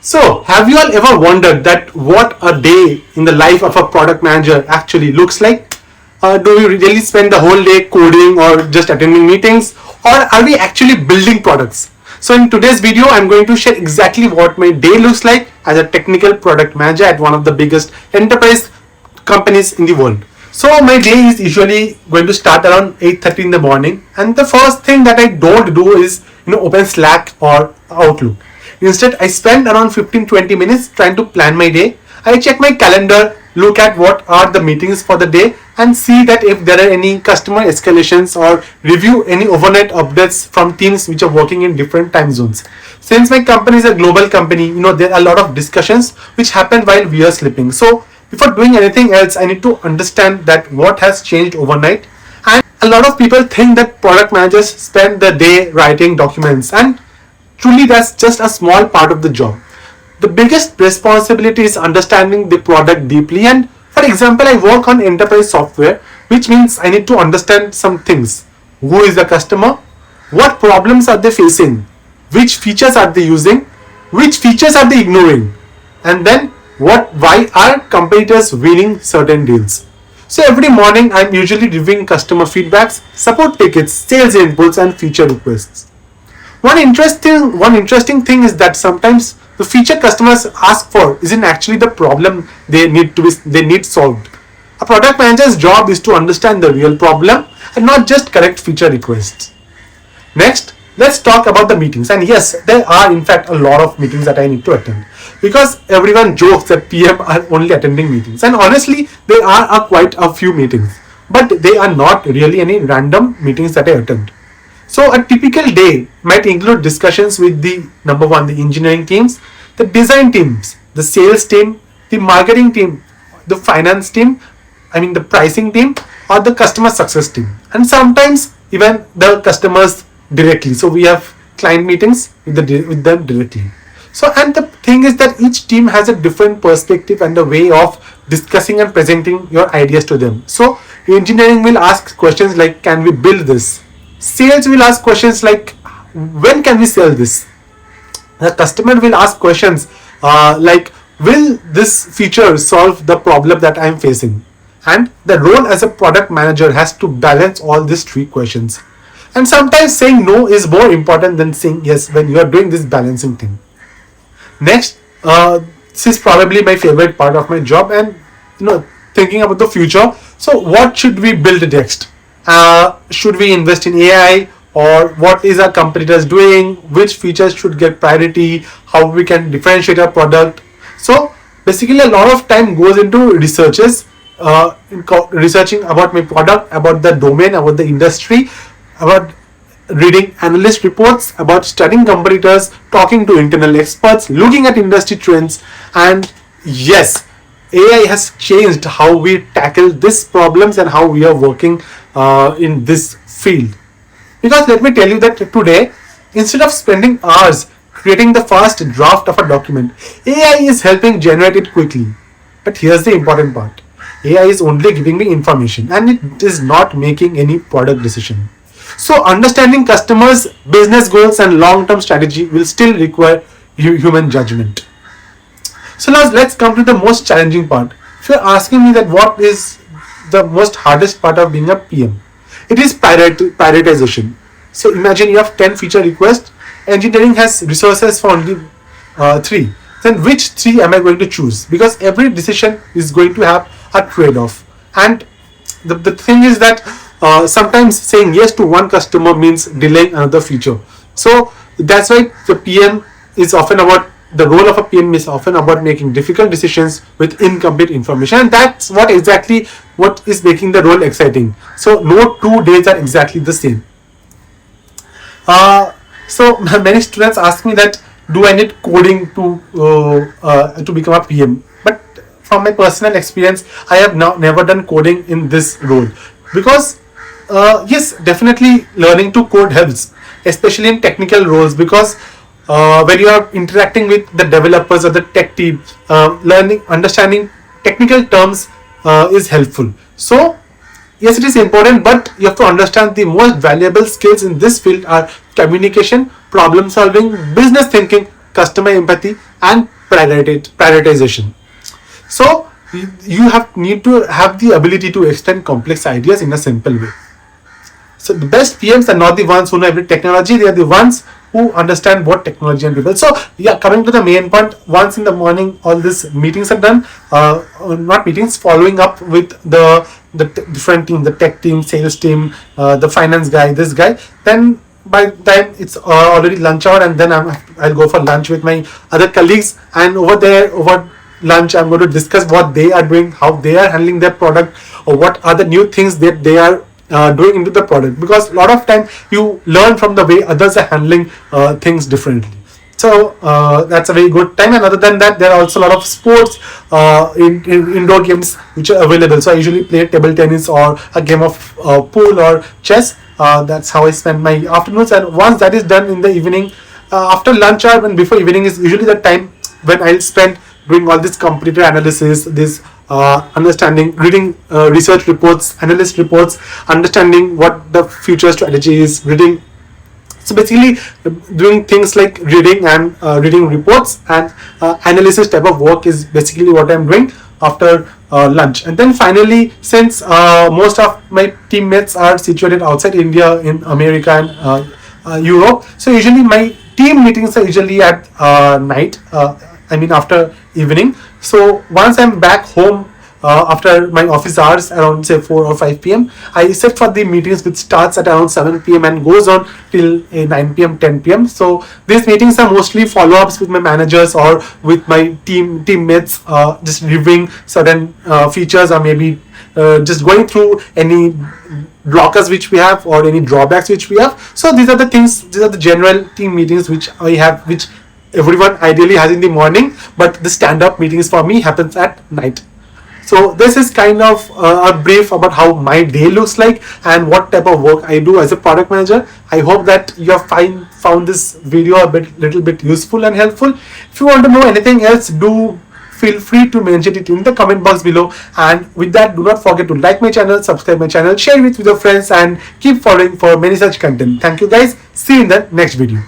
So, have you all ever wondered that what a day in the life of a product manager actually looks like? Do we really spend the whole day coding or just attending meetings, or are we actually building products? So in today's video, I'm going to share exactly what my day looks like as a technical product manager at one of the biggest enterprise companies in the world. So my day is usually going to start around 8:30 in the morning, and the first thing that I don't do is open Slack or Outlook. Instead, I spend around 15-20 minutes trying to plan my day. I check my calendar, look at what are the meetings for the day, and see that if there are any customer escalations or review any overnight updates from teams which are working in different time zones. Since my company is a global company, there are a lot of discussions which happen while we are sleeping. So before doing anything else, I need to understand that what has changed overnight. And a lot of people think that product managers spend the day writing documents, and truly that's just a small part of the job. The biggest responsibility is understanding the product deeply. And for example, I work on enterprise software, which means I need to understand some things. Who is the customer? What problems are they facing? Which features are they using? Which features are they ignoring? And then why are competitors winning certain deals? So every morning I'm usually reviewing customer feedbacks, support tickets, sales inputs, and feature requests. One interesting thing is that sometimes the feature customers ask for isn't actually the problem they need solved. A product manager's job is to understand the real problem and not just correct feature requests. Next, let's talk about the meetings. And yes, there are in fact a lot of meetings that I need to attend, because everyone jokes that PM are only attending meetings, and honestly there are quite a few meetings, but they are not really any random meetings that I attend. So a typical day might include discussions with the engineering teams, the design teams, the sales team, the marketing team, the finance team, the pricing team, or the customer success team, and sometimes even the customers directly. So we have client meetings with them directly. So, and the thing is that each team has a different perspective and a way of discussing and presenting your ideas to them. So engineering will ask questions like, can we build this? Sales will ask questions like, when can we sell this? The customer will ask questions like, will this feature solve the problem that I am facing? And the role as a product manager has to balance all these three questions. And sometimes saying no is more important than saying yes when you are doing this balancing thing. Next, this is probably my favorite part of my job, and thinking about the future. So what should we build next? Should we invest in AI, or what is our competitors doing? Which features should get priority? How we can differentiate our product? So basically a lot of time goes into researching about my product, about the domain, about the industry, about reading analyst reports, about studying competitors, talking to internal experts, looking at industry trends. And yes, AI has changed how we tackle these problems and how we are working in this field. Because let me tell you that today, instead of spending hours creating the first draft of a document, AI is helping generate it quickly. But here's the important part. AI is only giving me information, and it is not making any product decision. So understanding customers' business goals and long-term strategy will still require human judgment. So now let's come to the most challenging part. If you're asking me that what is the most hardest part of being a PM, it is prioritization. So imagine you have 10 feature requests, engineering has resources for only 3. Then which 3 am I going to choose? Because every decision is going to have a trade-off. And the thing is that sometimes saying yes to one customer means delaying another feature. So that's why the role of a PM is often about making difficult decisions with incomplete information, and that's what is making the role exciting. So no 2 days are exactly the same. So many students ask me that, do I need coding to become a PM? But from my personal experience, I have never done coding in this role, because yes, definitely learning to code helps, especially in technical roles, because when you are interacting with the developers or the tech team, understanding technical terms is helpful. So yes, it is important, but you have to understand the most valuable skills in this field are communication, problem solving, business thinking, customer empathy, and prioritization. So you need to have the ability to explain complex ideas in a simple way. So the best PMs are not the ones who know every technology, they are the ones who understand what technology and people. So yeah, coming to the main point, once in the morning all these meetings are done, not meetings, following up with the different team, the tech team, sales team, the finance guy, this guy, then by the time it's already lunch hour, and then I'll go for lunch with my other colleagues, and over lunch I'm going to discuss what they are doing, how they are handling their product, or what are the new things that they are doing into the product, because a lot of time you learn from the way others are handling things differently. So that's a very good time. And other than that, there are also a lot of sports in indoor games which are available. So I usually play table tennis or a game of pool or chess. That's how I spend my afternoons. And once that is done in the evening, after lunch hour and before evening is usually the time when I'll spend doing all this competitor analysis, this understanding, reading research reports, analyst reports, understanding what the future strategy is, reading. So basically doing things like reading and reading reports and analysis type of work is basically what I'm doing after lunch. And then finally, since most of my teammates are situated outside India, in America and Europe, so usually my team meetings are usually at night, after evening. So once I'm back home after my office hours around say 4 or 5 p.m, I set for the meetings which starts at around 7 p.m and goes on till 9 p.m, 10 p.m. So these meetings are mostly follow-ups with my managers or with my teammates, just reviewing certain features, or maybe just going through any blockers which we have or any drawbacks which we have. So these are the things, these are the general team meetings which I have, which everyone ideally has in the morning, but the stand-up meetings for me happens at night. So this is kind of a brief about how my day looks like and what type of work I do as a product manager. I hope that you have found this video little bit useful and helpful. If you want to know anything else, do feel free to mention it in the comment box below. And with that, do not forget to like my channel, subscribe my channel, share it with your friends, and keep following for many such content. Thank you guys. See you in the next video.